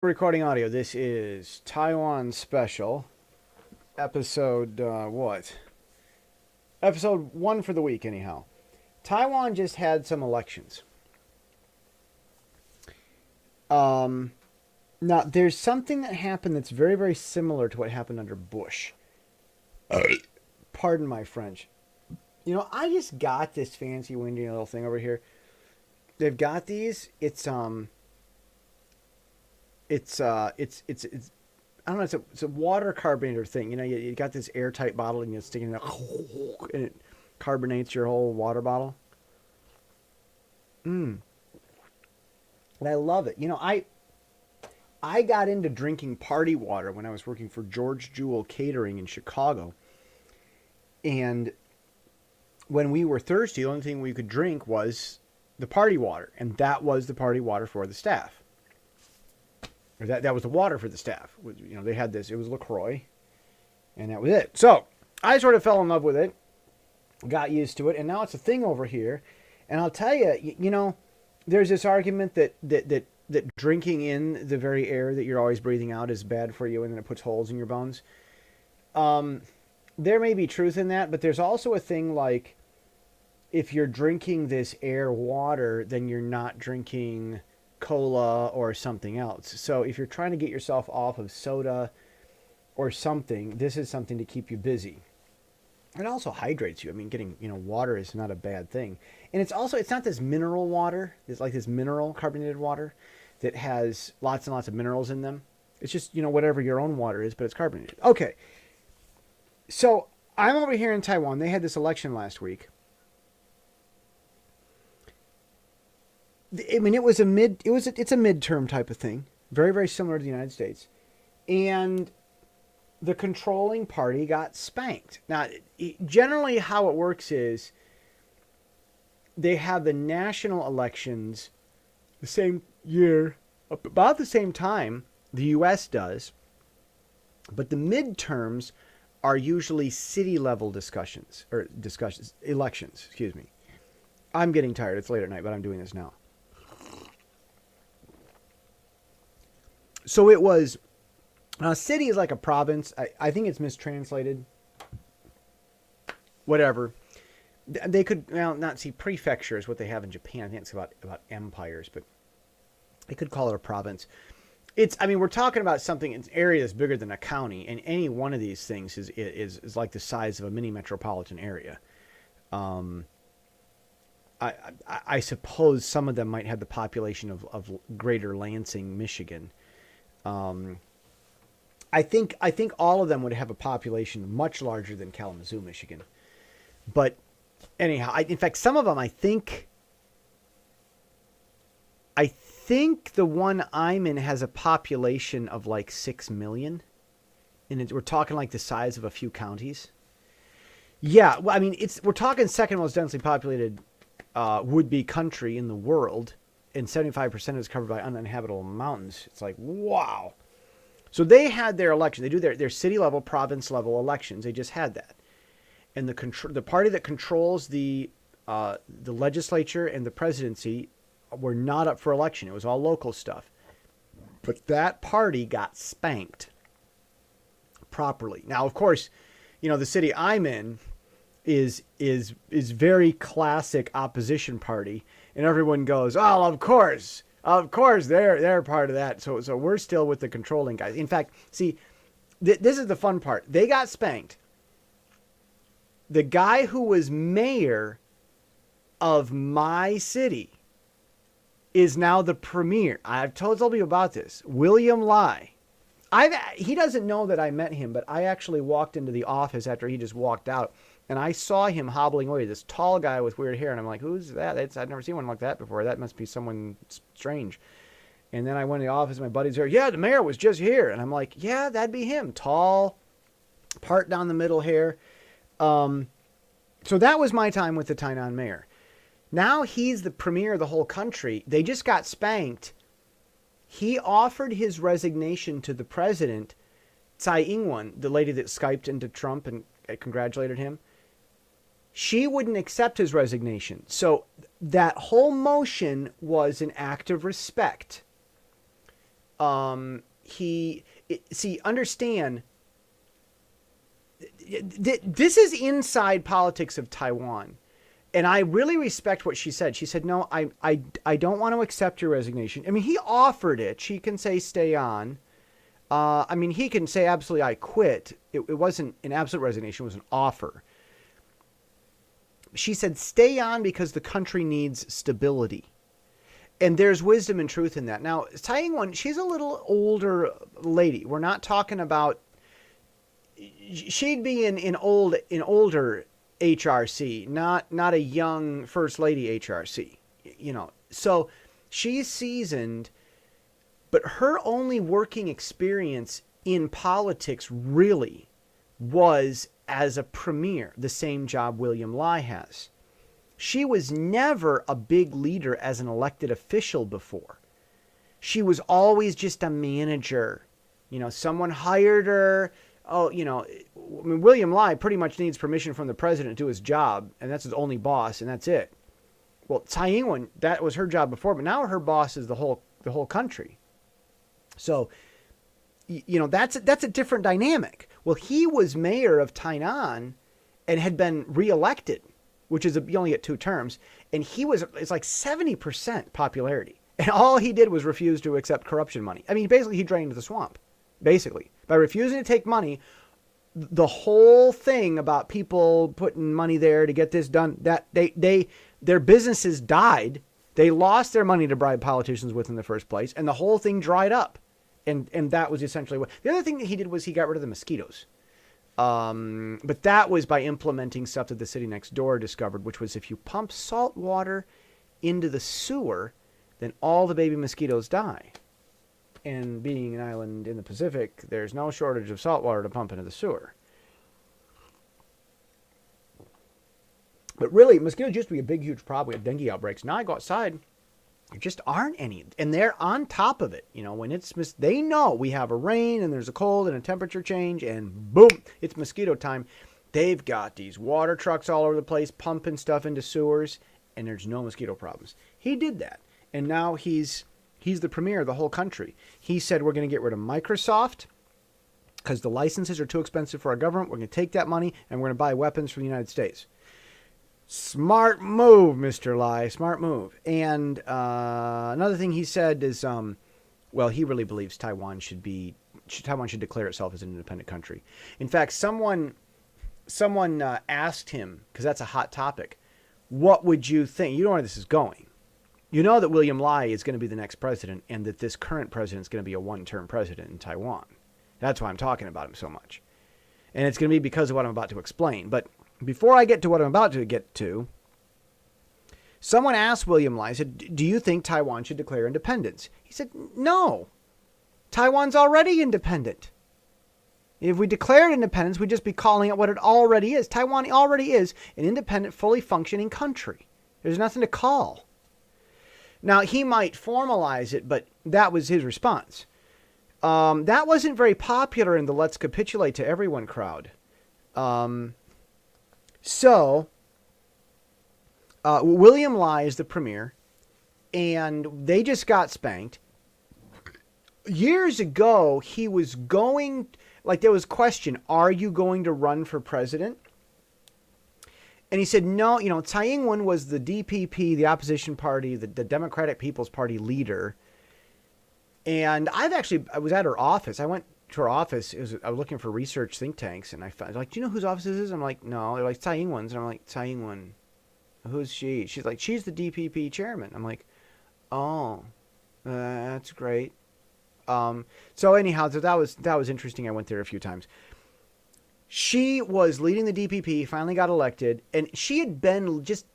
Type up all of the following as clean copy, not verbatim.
Recording audio. This is Taiwan special episode. What? Episode 1 for the week, anyhow. Taiwan just had some elections. Now there's something that happened that's very, very similar to what happened under Bush. Pardon my French. You know, I just got this fancy windy little thing over here. They've got these. It's I don't know. It's a water carbonator thing. You know, you got this airtight bottle and you stick it in, and it carbonates your whole water bottle. And I love it. You know, I got into drinking party water when I was working for George Jewel Catering in Chicago, and when we were thirsty, the only thing we could drink was the party water, and that was the party water for the staff. Or that was the water for the staff. You know, they had this. It was LaCroix, and that was it. So I sort of fell in love with it, got used to it, and now it's a thing over here. And I'll tell you, you know, there's this argument that drinking in the very air that you're always breathing out is bad for you, and then it puts holes in your bones. There may be truth in that, but there's also a thing like if you're drinking this air water, then you're not drinking cola or something else. So if you're trying to get yourself off of soda or something, this is something to keep you busy. It also hydrates you. I mean, getting, water is not a bad thing. And it's not this mineral water. It's like this mineral carbonated water that has lots and lots of minerals in them. It's just, whatever your own water is, but it's carbonated. Okay. So I'm over here in Taiwan. They had this election last week. I mean, it's a midterm type of thing. Very, very similar to the United States. And the controlling party got spanked. Now, generally how it works is they have the national elections the same year, about the same time the U.S. does. But the midterms are usually city level elections, excuse me. I'm getting tired. It's late at night, but I'm doing this now. So it was, city is like a province. I think it's mistranslated. Whatever. They could, not see prefecture is what they have in Japan. I think it's about empires, but they could call it a province. We're talking about something, an area that's bigger than a county, and any one of these things is like the size of a mini metropolitan area. I suppose some of them might have the population of Greater Lansing, Michigan. I think all of them would have a population much larger than Kalamazoo, Michigan. But anyhow, in fact, some of them, I think the one I'm in has a population of like 6 million. And we're talking like the size of a few counties. Yeah, well, we're talking second most densely populated would-be country in the world. And 75% is covered by uninhabitable mountains. It's like, wow. So they had their election. They do their city level, province level elections. They just had that. And the party that controls the legislature and the presidency were not up for election. It was all local stuff. But that party got spanked properly. Now, of course, the city I'm in is very classic opposition party, and everyone goes, "Oh, of course, they're part of that." So we're still with the controlling guys. In fact, see, this is the fun part. They got spanked. The guy who was mayor of my city is now the premier. I've told you about this. William Lai. He doesn't know that I met him, but I actually walked into the office after he just walked out. And I saw him hobbling away, this tall guy with weird hair. And I'm like, who's that? I've never seen one like that before. That must be someone strange. And then I went to the office. My buddy's there. Yeah, the mayor was just here. And I'm like, yeah, that'd be him. Tall, part down the middle hair. So that was my time with the Tainan mayor. Now he's the premier of the whole country. They just got spanked. He offered his resignation to the president, Tsai Ing-wen, the lady that Skyped into Trump and congratulated him. She wouldn't accept his resignation. So that whole motion was an act of respect. Understand, this is inside politics of Taiwan. And I really respect what she said. She said, no, I don't want to accept your resignation. I mean, he offered it. She can say stay on. I mean, he can say absolutely I quit. It wasn't an absolute resignation. It was an offer. She said stay on because the country needs stability. And there's wisdom and truth in that. Now, Tsai Ing-wen, she's a little older lady. We're not talking about... She'd be in older HRC, not a young first lady HRC, you know. So she's seasoned, but her only working experience in politics really was as a premier, the same job William Lai has. She was never a big leader as an elected official before. She was always just a manager. You know, someone hired her. Oh, you know, I mean, William Lai pretty much needs permission from the president to do his job, and that's his only boss, and that's it. Well, Tsai Ing-wen, that was her job before, but now her boss is the whole country. So, you know, that's a different dynamic. Well, he was mayor of Tainan and had been reelected, which is you only get 2 terms, and it's like 70% popularity, and all he did was refuse to accept corruption money. I mean, basically, he drained the swamp. Basically, by refusing to take money, the whole thing about people putting money there to get this done, that their businesses died. They lost their money to bribe politicians with in the first place, and the whole thing dried up. And that was essentially what... The other thing that he did was he got rid of the mosquitoes. But that was by implementing stuff that the city next door discovered, which was if you pump salt water into the sewer, then all the baby mosquitoes die. And being an island in the Pacific, there's no shortage of salt water to pump into the sewer. But really, mosquitoes used to be a big, huge problem. We had dengue outbreaks. Now I go outside, there just aren't any. And they're on top of it. You know, when they know we have a rain and there's a cold and a temperature change and boom, it's mosquito time. They've got these water trucks all over the place pumping stuff into sewers, and there's no mosquito problems. He did that. And now he's the premier of the whole country. He said, we're going to get rid of Microsoft because the licenses are too expensive for our government. We're going to take that money and we're going to buy weapons from the United States. Smart move, Mr. Lai. Smart move. And another thing he said is, well, he really believes Taiwan should declare itself as an independent country. In fact, someone asked him, because that's a hot topic, what would you think? You know where this is going. You know that William Lai is going to be the next president and that this current president is going to be a one-term president in Taiwan. That's why I'm talking about him so much. And it's going to be because of what I'm about to explain. But before I get to what I'm about to get to, someone asked William Lai, said, do you think Taiwan should declare independence? He said, no. Taiwan's already independent. If we declared independence, we'd just be calling it what it already is. Taiwan already is an independent, fully functioning country. There's nothing to call. Now, he might formalize it, but that was his response. That wasn't very popular in the let's capitulate to everyone crowd. So, William Lai is the premier, and they just got spanked. Years ago, he was going, like there was question, are you going to run for president? And he said, no, you know, Tsai Ing-wen was the DPP, the opposition party, the Democratic People's Party leader. And I was at her office. I went to her office. I was looking for research think tanks. And I found, like, do you know whose office this is? I'm like, no. They're like, Tsai Ing-wen's. And I'm like, Tsai Ing-wen, who's she? She's like, she's the DPP chairman. I'm like, oh, that's great. So anyhow, that was interesting. I went there a few times. She was leading the DPP, finally got elected, and she had been just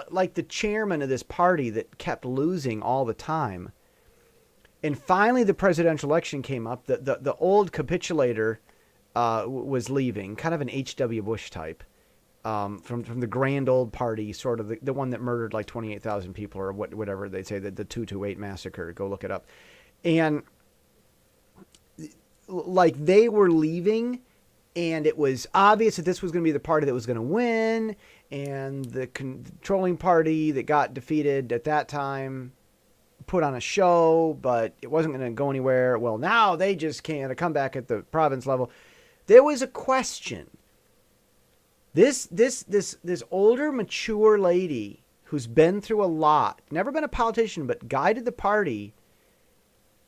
like the chairman of this party that kept losing all the time. And finally the presidential election came up. The old capitulator was leaving, kind of an H.W. Bush type, from the grand old party, sort of the one that murdered like 28,000 people or whatever they say, the 228 massacre. Go look it up. And like they were leaving, and it was obvious that this was going to be the party that was going to win, and the controlling party that got defeated at that time put on a show, but it wasn't going to go anywhere. Well, now they just can't come back at the province level. There was a question. This older, mature lady who's been through a lot, never been a politician, but guided the party,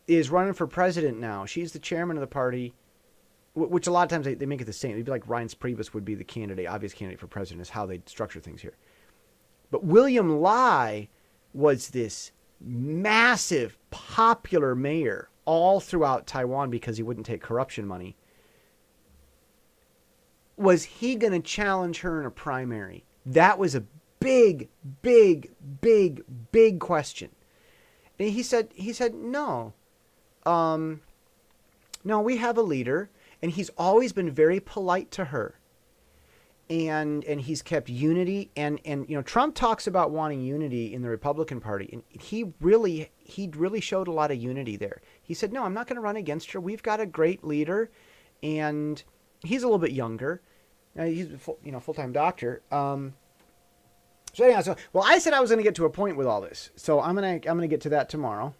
is running for president now. She's the chairman of the party, which a lot of times they make it the same. It'd be like Reince Priebus would be the candidate, obvious candidate for president, is how they structure things here. But William Lai was this massive, popular mayor all throughout Taiwan because he wouldn't take corruption money. Was he going to challenge her in a primary? That was a big, big, big, big question. And he said, no. No, we have a leader, and he's always been very polite to her. And he's kept unity, and Trump talks about wanting unity in the Republican Party, and he really showed a lot of unity there. He said, no, I'm not going to run against her. We've got a great leader, and he's a little bit younger. He's a full-time doctor. So anyhow, well, I said I was going to get to a point with all this, so I'm gonna get to that tomorrow.